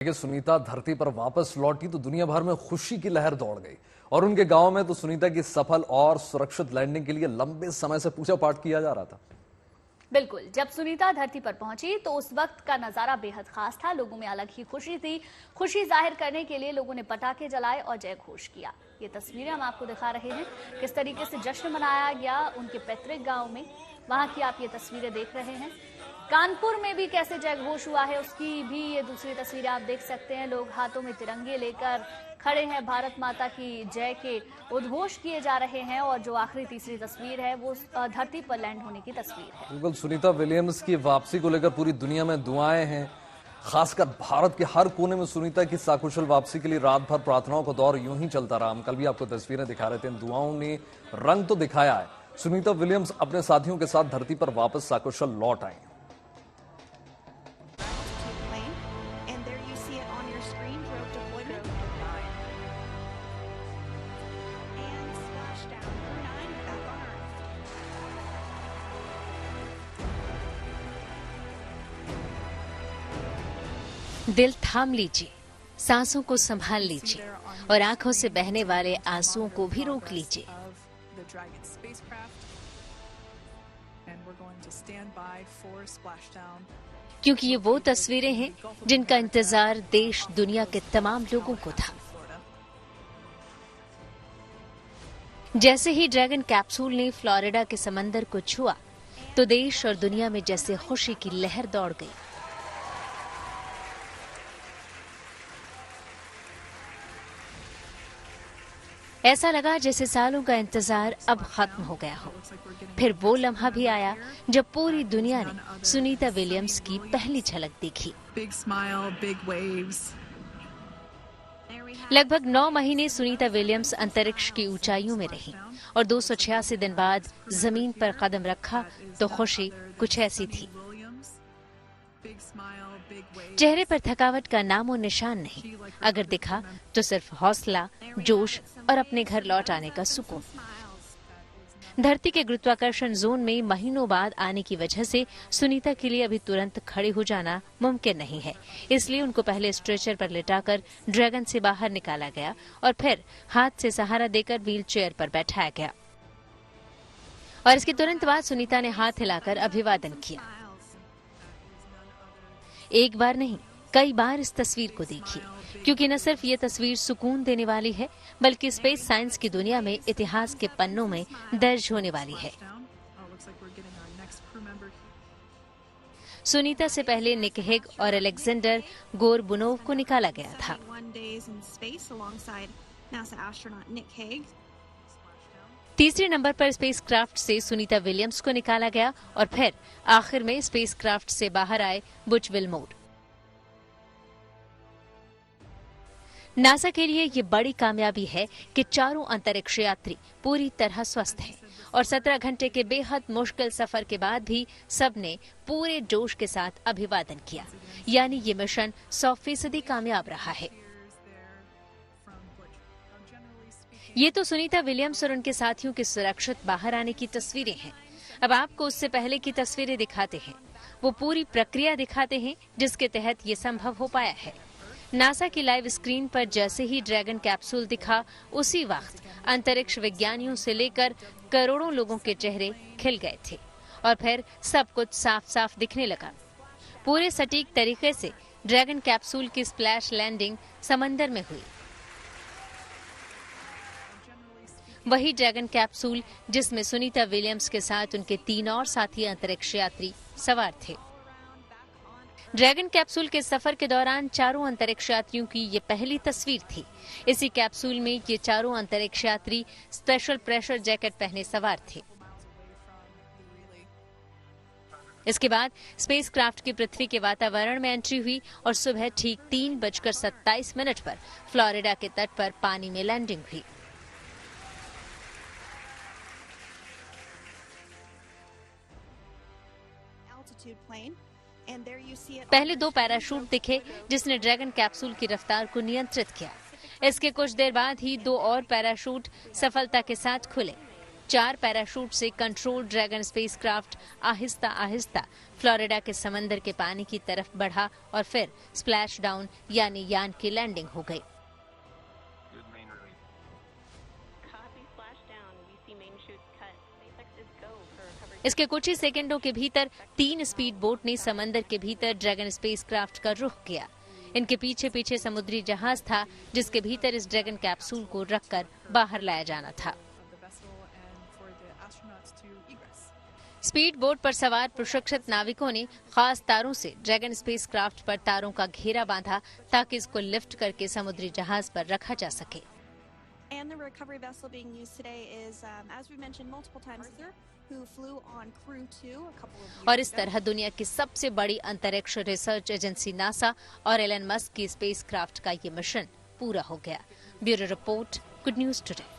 देखिए, सुनीता धरती पर वापस लौटी तो दुनिया भर में खुशी की लहर दौड़ गई और उनके गांव में तो सुनीता की सफल और सुरक्षित लैंडिंग के लिए लंबे समय से पूजा पाठ किया जा रहा था। बिल्कुल, जब सुनीता धरती पर पहुंची तो उस वक्त का नजारा बेहद खास था। लोगों में अलग ही खुशी थी। खुशी जाहिर करने के लिए लोगों ने पटाखे जलाए और जय घोष किया। ये तस्वीरें हम आपको दिखा रहे हैं किस तरीके से जश्न मनाया गया उनके पैतृक गांव में। वहां की आप ये तस्वीरें देख रहे हैं। कानपुर में भी कैसे जय घोष हुआ है उसकी भी ये दूसरी तस्वीरें आप देख सकते हैं। लोग हाथों में तिरंगे लेकर खड़े हैं, भारत माता की जय के उद्घोष किए जा रहे हैं। और जो आखिरी तीसरी तस्वीर है वो धरती पर लैंड होने की तस्वीर है। बिल्कुल, सुनीता विलियम्स की वापसी को लेकर पूरी दुनिया में दुआएं हैं। खासकर भारत के हर कोने में सुनीता की सकुशल वापसी के लिए रात भर प्रार्थनाओं का दौर यूं ही चलता रहा। हम कल भी आपको तस्वीरें दिखा रहे थे। दुआओं ने रंग तो दिखाया है। सुनीता विलियम्स अपने साथियों के साथ धरती पर वापस सकुशल लौट आई। दिल थाम लीजिए, सांसों को संभाल लीजिए और आंखों से बहने वाले आंसुओं को भी रोक लीजिए। क्योंकि ये वो तस्वीरें हैं जिनका इंतजार देश दुनिया के तमाम लोगों को था। जैसे ही ड्रैगन कैप्सूल ने फ्लोरिडा के समंदर को छुआ तो देश और दुनिया में जैसे खुशी की लहर दौड़ गई। ऐसा लगा जैसे सालों का इंतजार अब खत्म हो गया हो। फिर वो लम्हा भी आया जब पूरी दुनिया ने सुनीता विलियम्स की पहली झलक देखी। लगभग 9 महीने सुनीता विलियम्स अंतरिक्ष की ऊंचाइयों में रही और 286 दिन बाद जमीन पर कदम रखा तो खुशी कुछ ऐसी थी। चेहरे पर थकावट का नामो निशान नहीं। अगर दिखा तो सिर्फ हौसला, जोश और अपने घर लौट आने का सुकून। धरती के गुरुत्वाकर्षण जोन में महीनों बाद आने की वजह से सुनीता के लिए अभी तुरंत खड़े हो जाना मुमकिन नहीं है। इसलिए उनको पहले स्ट्रेचर पर लिटाकर ड्रैगन से बाहर निकाला गया और फिर हाथ से सहारा देकर व्हील चेयर पर बैठाया गया। और इसके तुरंत बाद सुनीता ने हाथ हिलाकर अभिवादन किया। एक बार नहीं, कई बार इस तस्वीर को देखिए, क्योंकि न सिर्फ ये तस्वीर सुकून देने वाली है बल्कि स्पेस साइंस की दुनिया में इतिहास के पन्नों में दर्ज होने वाली है। सुनीता से पहले निक हेग और अलेक्जेंडर गोरबुनोव को निकाला गया था। तीसरे नंबर पर स्पेसक्राफ्ट से सुनीता विलियम्स को निकाला गया और फिर आखिर में स्पेसक्राफ्ट से बाहर आए बुच विल्मोर। नासा के लिए ये बड़ी कामयाबी है कि चारों अंतरिक्ष यात्री पूरी तरह स्वस्थ हैं और 17 घंटे के बेहद मुश्किल सफर के बाद भी सबने पूरे जोश के साथ अभिवादन किया। यानी ये मिशन 100% कामयाब रहा है। ये तो सुनीता विलियम्स और उनके साथियों के सुरक्षित बाहर आने की तस्वीरें हैं। अब आपको उससे पहले की तस्वीरें दिखाते हैं। वो पूरी प्रक्रिया दिखाते हैं जिसके तहत ये संभव हो पाया है। नासा की लाइव स्क्रीन पर जैसे ही ड्रैगन कैप्सूल दिखा उसी वक्त अंतरिक्ष विज्ञानियों से लेकर करोड़ों लोगों के चेहरे खिल गए थे और फिर सब कुछ साफ साफ दिखने लगा। पूरे सटीक तरीके से ड्रैगन कैप्सूल की स्प्लैश लैंडिंग समंदर में हुई। वही ड्रैगन कैप्सूल जिसमें सुनीता विलियम्स के साथ उनके 3 और साथी अंतरिक्ष यात्री सवार थे। ड्रैगन कैप्सूल के सफर के दौरान चारों अंतरिक्ष यात्रियों की ये पहली तस्वीर थी। इसी कैप्सूल में ये चारों अंतरिक्ष यात्री स्पेशल प्रेशर जैकेट पहने सवार थे। इसके बाद स्पेसक्राफ्ट की पृथ्वी के वातावरण में एंट्री हुई और सुबह ठीक 3:27 पर फ्लोरिडा के तट पर पानी में लैंडिंग हुई। पहले 2 पैराशूट दिखे जिसने ड्रैगन कैप्सूल की रफ्तार को नियंत्रित किया। इसके कुछ देर बाद ही 2 और पैराशूट सफलता के साथ खुले। 4 पैराशूट से control dragon spacecraft Aahista Aahista Florida के समंदर के पानी की तरफ बढ़ा और फिर स्प्लैश डाउन यानी यान की लैंडिंग हो गई। इसके कुछ ही सेकंडों के भीतर 3 स्पीड बोट ने समंदर के भीतर ड्रैगन स्पेसक्राफ्ट का रुख किया। इनके पीछे पीछे समुद्री जहाज था जिसके भीतर इस ड्रैगन कैप्सूल को रखकर बाहर लाया जाना था। स्पीड बोट पर सवार प्रशिक्षित नाविकों ने खास तारों से ड्रैगन स्पेसक्राफ्ट पर तारों का घेरा बांधा ताकि इसको लिफ्ट करके समुद्री जहाज पर रखा जा सके। And the recovery vessel being used today is, as we mentioned multiple times, who flew on Crew 2 a couple of years और इस ago. तरह दुनिया की सबसे बड़ी अंतरिक्ष रिसर्च एजेंसी नासा और एलन मस्क की स्पेसक्राफ्ट का ये मिशन पूरा हो गया। Bureau report, good news today.